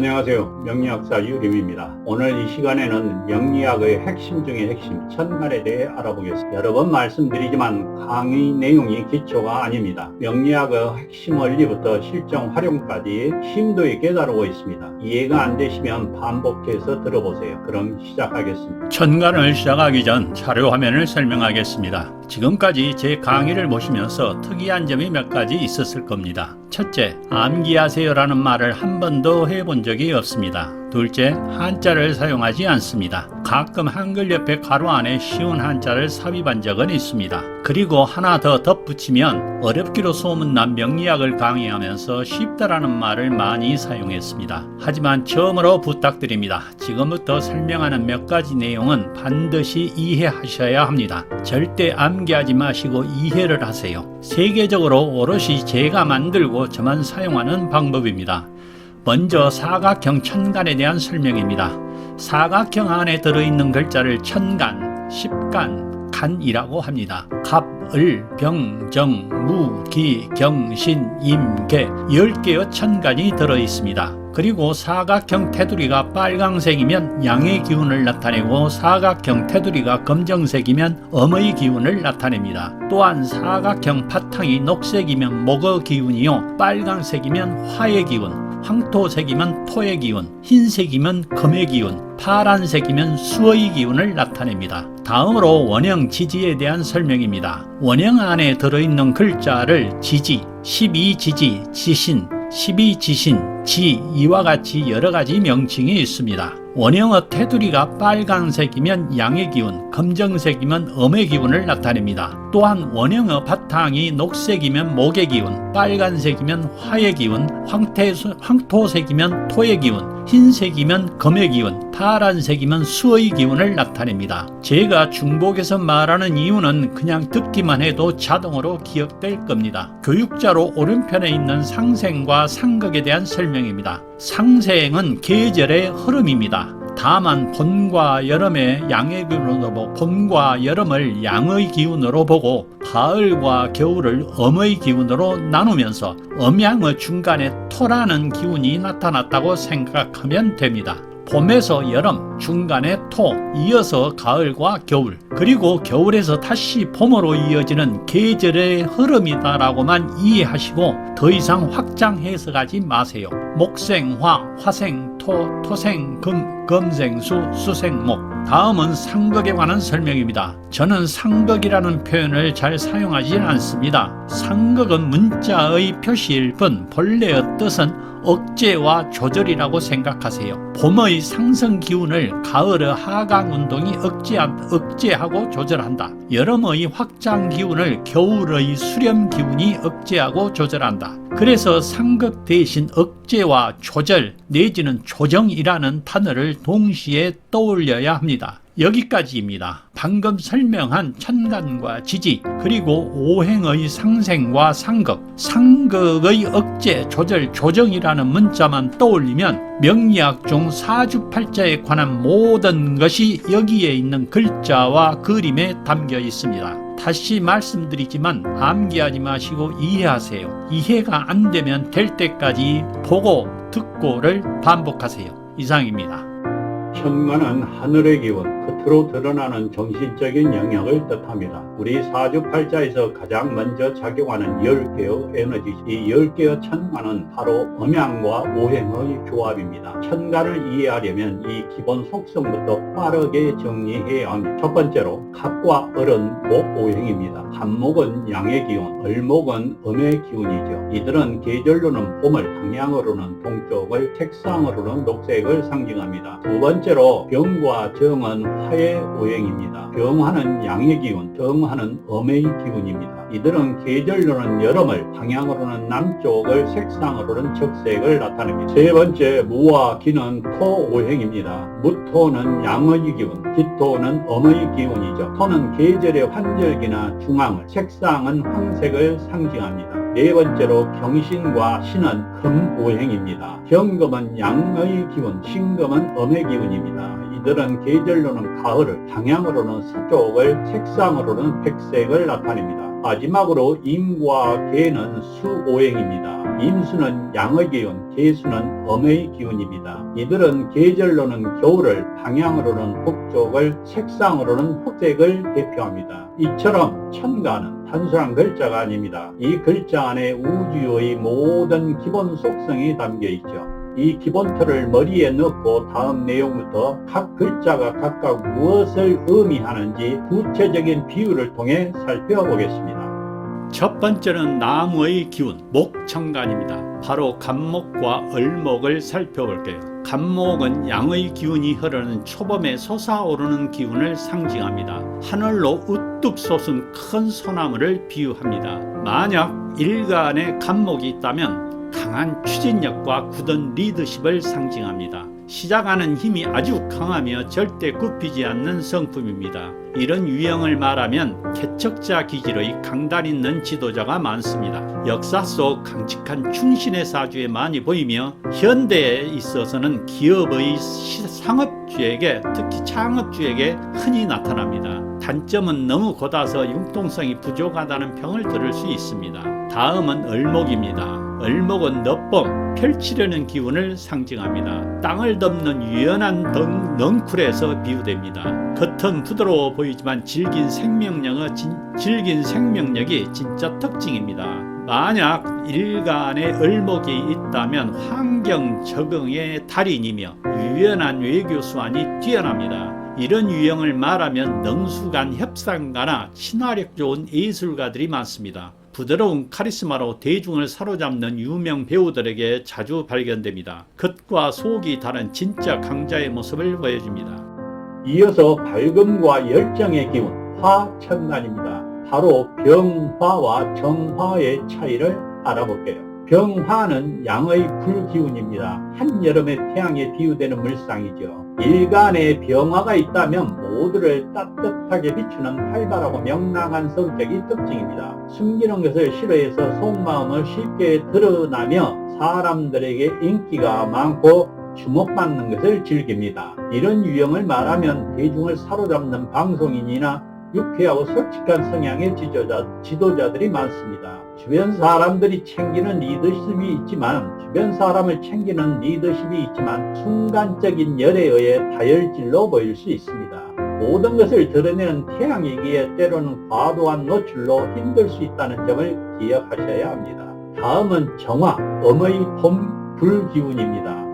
안녕하세요. 명리학사 유림입니다. 오늘 이 시간에는 명리학의 핵심 중의 핵심, 천간에 대해 알아보겠습니다. 여러 번 말씀드리지만 강의 내용이 기초가 아닙니다. 명리학의 핵심 원리부터 실정 활용까지 심도에 깨달고 있습니다. 이해가 안 되시면 반복해서 들어보세요. 그럼 시작하겠습니다. 천간을 시작하기 전 자료 화면을 설명하겠습니다. 지금까지 제 강의를 보시면서 특이한 점이 몇 가지 있었을 겁니다. 첫째, 암기하세요라는 말을 한 번도 해본 적이 없습니다. 둘째, 한자를 사용하지 않습니다. 가끔 한글 옆에 가로 안에 쉬운 한자를 삽입한 적은 있습니다. 그리고 하나 더 덧붙이면 어렵기로 소문난 명리학을 강의하면서 쉽다라는 말을 많이 사용했습니다. 하지만 처음으로 부탁드립니다. 지금부터 설명하는 몇 가지 내용은 반드시 이해하셔야 합니다. 절대 암기하지 마시고 이해를 하세요. 세계적으로 오롯이 제가 만들고 저만 사용하는 방법입니다. 먼저 사각형 천간에 대한 설명입니다. 사각형 안에 들어있는 글자를 천간, 십간, 간이라고 합니다. 갑, 을, 병, 정, 무, 기, 경, 신, 임, 개 10개의 천간이 들어있습니다. 그리고 사각형 테두리가 빨강색이면 양의 기운을 나타내고 사각형 테두리가 검정색이면 음의 기운을 나타냅니다. 또한 사각형 바탕이 녹색이면 목의 기운이요, 빨강색이면 화의 기운, 황토색이면 토의 기운, 흰색이면 금의 기운, 파란색이면 수의 기운을 나타냅니다. 다음으로 원형 지지에 대한 설명입니다. 원형 안에 들어있는 글자를 지지, 12지지, 지신, 12지신, 지, 이와 같이 여러가지 명칭이 있습니다. 원형의 테두리가 빨간색이면 양의 기운, 검정색이면 음의 기운을 나타냅니다. 또한 원형의 바탕이 녹색이면 목의 기운, 빨간색이면 화의 기운, 황토색이면 토의 기운, 흰색이면 금의 기운, 파란색이면 수의 기운을 나타냅니다. 제가 중복해서 말하는 이유는 그냥 듣기만 해도 자동으로 기억될 겁니다. 교육자로 오른편에 있는 상생과 상극에 대한 설명입니다. 상생은 계절의 흐름입니다. 다만 봄과 여름의 양의 기운으로 보고 봄과 여름을 양의 기운으로 보고 가을과 겨울을 음의 기운으로 나누면서 음양의 중간에 토라는 기운이 나타났다고 생각하면 됩니다. 봄에서 여름, 중간에 토, 이어서 가을과 겨울, 그리고 겨울에서 다시 봄으로 이어지는 계절의 흐름이다라고만 이해하시고 더 이상 확장 해석하지 마세요. 목생 화, 화생 토, 토생 금, 금생 수, 수생 목. 다음은 상극에 관한 설명입니다. 저는 상극이라는 표현을 잘 사용하지 않습니다. 상극은 문자의 표시일 뿐 본래의 뜻은 억제와 조절이라고 생각하세요. 봄의 상승 기운을 가을의 하강 운동이 억제하고 조절한다. 여름의 확장 기운을 겨울의 수렴 기운이 억제하고 조절한다. 그래서 상극 대신 억제와 조절 내지는 조정이라는 단어를 동시에 떠올려야 합니다. 여기까지입니다. 방금 설명한 천간과 지지, 그리고 오행의 상생과 상극, 상극의 억제, 조절, 조정이라는 문자만 떠올리면 명리학 중 사주팔자에 관한 모든 것이 여기에 있는 글자와 그림에 담겨 있습니다. 다시 말씀드리지만 암기하지 마시고 이해하세요. 이해가 안 되면 될 때까지 보고 듣고를 반복하세요. 이상입니다. 천간은 하늘의 기운, 겉으로 드러나는 정신적인 영역을 뜻합니다. 우리 사주팔자에서 가장 먼저 작용하는 10개의 에너지, 이 10개의 천간은 바로 음양과 오행의 조합입니다. 천간을 이해하려면 이 기본 속성부터 빠르게 정리해야 합니다. 첫 번째로 갑과 을은 목 오행입니다. 한목은 양의 기운, 을목은 음의 기운이죠. 이들은 계절로는 봄을, 방향으로는 동쪽을, 색상으로는 녹색을 상징합니다. 두 번째로 병과 정은 화의 오행입니다. 병화는 양의 기운, 정화는 음의 기운입니다. 이들은 계절로는 여름을, 방향으로는 남쪽을, 색상으로는 적색을 나타냅니다. 세 번째, 무와 기는 토 오행입니다. 무토는 양의 기운, 기토는 음의 기운이죠. 토는 계절의 환절기나 중앙을, 색상은 황색을 상징합니다. 네 번째로 경신과 신은 금 오행입니다. 경금은 양의 기운, 신금은 음의 기운입니다. 이들은 계절로는 가을을, 방향으로는 서쪽을, 색상으로는 백색을 나타냅니다. 마지막으로 임과 개는 수오행입니다. 임수는 양의 기운, 개수는 음의 기운입니다. 이들은 계절로는 겨울을, 방향으로는 북쪽을, 색상으로는 흑색을 대표합니다. 이처럼 천간은 단순한 글자가 아닙니다. 이 글자 안에 우주의 모든 기본 속성이 담겨 있죠. 이 기본 틀을 머리에 넣고 다음 내용부터 각 글자가 각각 무엇을 의미하는지 구체적인 비유를 통해 살펴보겠습니다. 첫 번째는 나무의 기운, 목천간입니다. 바로 간목과 을목을 살펴볼게요. 간목은 양의 기운이 흐르는 초봄에 솟아오르는 기운을 상징합니다. 하늘로 우뚝 솟은 큰 소나무를 비유합니다. 만약 일간에 간목이 있다면 강한 추진력과 굳은 리더십을 상징합니다. 시작하는 힘이 아주 강하며 절대 굽히지 않는 성품입니다. 이런 유형을 말하면 개척자 기질의 강단 있는 지도자가 많습니다. 역사 속 강직한 충신의 사주에 많이 보이며 현대에 있어서는 기업의 상업주에게, 특히 창업주에게 흔히 나타납니다. 단점은 너무 곧아서 융통성이 부족하다는 평을 들을 수 있습니다. 다음은 을목입니다. 을목은 너뻥, 펼치려는 기운을 상징합니다. 땅을 덮는 유연한 넝쿨에서 비유됩니다. 겉은 부드러워 보이지만 질긴 생명력이 진짜 특징입니다. 만약 일간에 을목이 있다면 환경 적응의 달인이며 유연한 외교 수완이 뛰어납니다. 이런 유형을 말하면 능수간 협상가나 친화력 좋은 예술가들이 많습니다. 부드러운 카리스마로 대중을 사로잡는 유명 배우들에게 자주 발견됩니다. 겉과 속이 다른 진짜 강자의 모습을 보여줍니다. 이어서 밝음과 열정의 기운, 화천간입니다. 바로 병화와 정화의 차이를 알아볼게요. 병화는 양의 불기운입니다. 한여름의 태양에 비유되는 물상이죠. 일간에 병화가 있다면 모두를 따뜻하게 비추는 활발하고 명랑한 성격이 특징입니다. 숨기는 것을 싫어해서 속마음을 쉽게 드러나며 사람들에게 인기가 많고 주목받는 것을 즐깁니다. 이런 유형을 말하면 대중을 사로잡는 방송인이나 유쾌하고 솔직한 성향의 지도자들이 많습니다. 주변 사람을 챙기는 리더십이 있지만 순간적인 열에 의해 다혈질로 보일 수 있습니다. 모든 것을 드러내는 태양이기에 때로는 과도한 노출로 힘들 수 있다는 점을 기억하셔야 합니다. 다음은 정화, 음의 불기운입니다.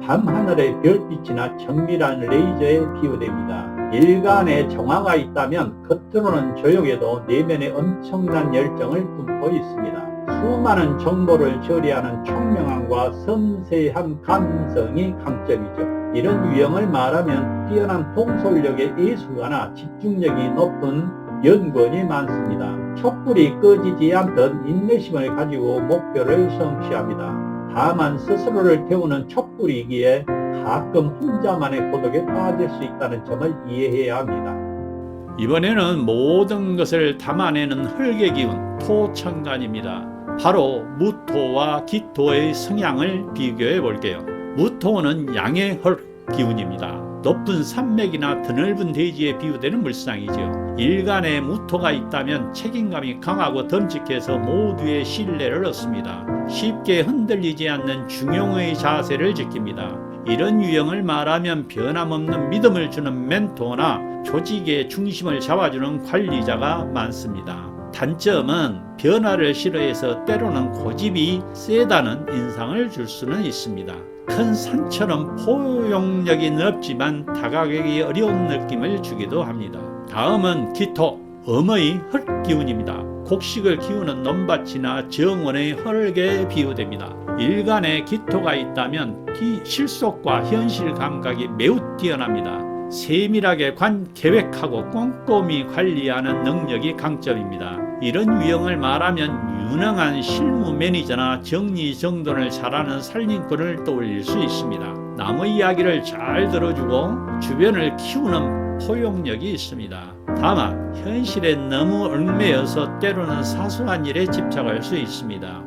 밤하늘의 별빛이나 정밀한 레이저에 비유됩니다. 일간에 정화가 있다면 겉으로는 조용해도 내면에 엄청난 열정을 품고 있습니다. 수많은 정보를 처리하는 총명함과 섬세한 감성이 강점이죠. 이런 유형을 말하면 뛰어난 통솔력의 예술가나 집중력이 높은 연구원이 많습니다. 촛불이 꺼지지 않듯 인내심을 가지고 목표를 성취합니다. 다만 스스로를 태우는 촛불이기에 가끔 혼자만의 고독에 빠질 수 있다는 점을 이해해야 합니다. 이번에는 모든 것을 담아내는 흙의 기운, 토천간입니다. 바로 무토와 기토의 성향을 비교해 볼게요. 무토는 양의 흙 기운입니다. 높은 산맥이나 드넓은 대지에 비유되는 물상이죠. 일간에 무토가 있다면 책임감이 강하고 덤직해서 모두의 신뢰를 얻습니다. 쉽게 흔들리지 않는 중용의 자세를 지킵니다. 이런 유형을 말하면 변함없는 믿음을 주는 멘토나 조직의 중심을 잡아주는 관리자가 많습니다. 단점은 변화를 싫어해서 때로는 고집이 세다는 인상을 줄 수는 있습니다. 큰 산처럼 포용력이 넓지만 다가가기 어려운 느낌을 주기도 합니다. 다음은 기토, 음의 흙기운입니다. 곡식을 키우는 논밭이나 정원의 흙에 비유됩니다. 일간에 기토가 있다면 실속과 현실 감각이 매우 뛰어납니다. 세밀하게 계획하고 꼼꼼히 관리하는 능력이 강점입니다. 이런 유형을 말하면 유능한 실무 매니저나 정리정돈을 잘하는 살림꾼을 떠올릴 수 있습니다. 남의 이야기를 잘 들어주고 주변을 키우는 포용력이 있습니다. 다만 현실에 너무 얽매여서 때로는 사소한 일에 집착할 수 있습니다.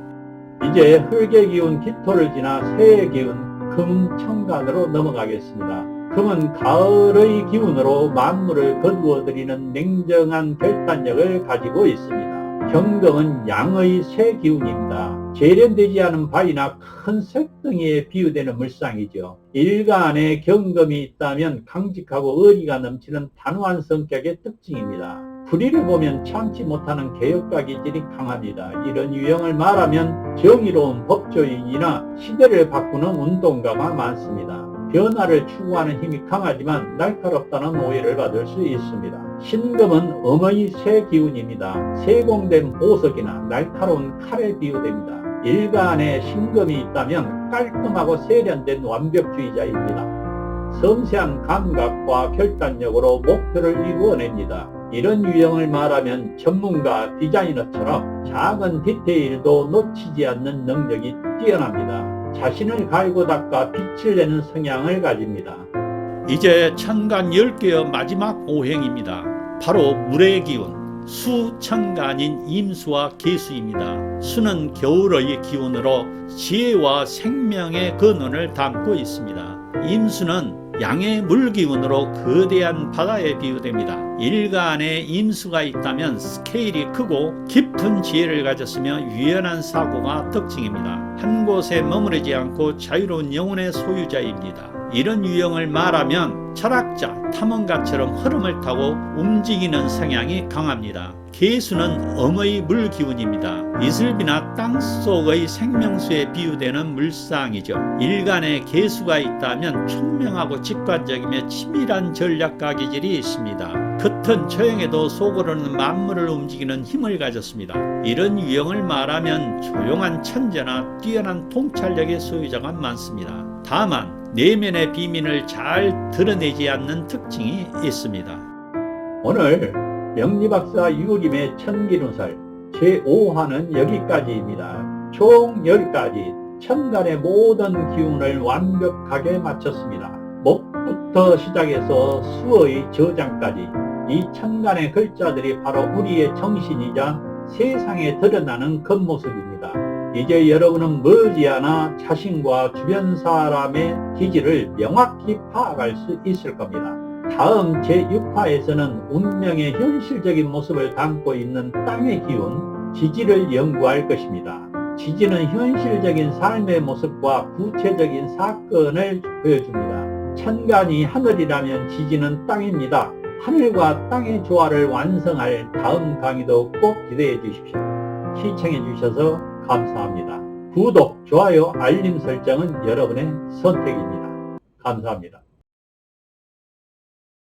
이제 흙의 기운 기토를 지나 새의 기운 금 천간으로 넘어가겠습니다. 금은 가을의 기운으로 만물을 거두어들이는 냉정한 결단력을 가지고 있습니다. 경금은 양의 새 기운입니다. 재련되지 않은 바위나 큰 쇳덩이에 비유되는 물상이죠. 일간에 경금이 있다면 강직하고 의리가 넘치는 단호한 성격의 특징입니다. 불의를 보면 참지 못하는 개혁과 기질이 강합니다. 이런 유형을 말하면 정의로운 법조인이나 시대를 바꾸는 운동가가 많습니다. 변화를 추구하는 힘이 강하지만 날카롭다는 오해를 받을 수 있습니다. 신금은 음의 새 기운입니다. 세공된 보석이나 날카로운 칼에 비유됩니다. 일간에 신금이 있다면 깔끔하고 세련된 완벽주의자입니다. 섬세한 감각과 결단력으로 목표를 이루어냅니다. 이런 유형을 말하면 전문가 디자이너처럼 작은 디테일도 놓치지 않는 능력이 뛰어납니다. 자신을 갈고 닦아 빛을 내는 성향을 가집니다. 이제 천간 10개의 마지막 오행입니다. 바로 물의 기운, 수 천간인 임수와 계수입니다. 수는 겨울의 기운으로 지혜와 생명의 근원을 담고 있습니다. 임수는 양의 물기운으로 거대한 바다에 비유됩니다. 일간에 임수가 있다면 스케일이 크고 깊은 지혜를 가졌으며 유연한 사고가 특징입니다. 한 곳에 머무르지 않고 자유로운 영혼의 소유자입니다. 이런 유형을 말하면 철학자, 탐험가처럼 흐름을 타고 움직이는 성향이 강합니다. 계수는 엄의 물기운입니다. 이슬비나 땅속의 생명수에 비유되는 물상이죠. 일간에 계수가 있다면 총명하고 직관적이며 치밀한 전략가 기질이 있습니다. 겉은 조용해도 속으로는 만물을 움직이는 힘을 가졌습니다. 이런 유형을 말하면 조용한 천재나 뛰어난 통찰력의 소유자가 많습니다. 다만 내면의 비밀을 잘 드러내지 않는 특징이 있습니다. 오늘 명리박사 유림의 천기운설 제5화는 여기까지입니다. 총 10가지 천간의 모든 기운을 완벽하게 마쳤습니다. 목부터 시작해서 수의 저장까지 이 천간의 글자들이 바로 우리의 정신이자 세상에 드러나는 겉모습입니다. 이제 여러분은 머지않아 자신과 주변 사람의 기질을 명확히 파악할 수 있을 겁니다. 다음 제6화에서는 운명의 현실적인 모습을 담고 있는 땅의 기운, 지지를 연구할 것입니다. 지지는 현실적인 삶의 모습과 구체적인 사건을 보여줍니다. 천간이 하늘이라면 지지는 땅입니다. 하늘과 땅의 조화를 완성할 다음 강의도 꼭 기대해 주십시오. 시청해 주셔서 감사합니다. 구독, 좋아요, 알림 설정은 여러분의 선택입니다. 감사합니다.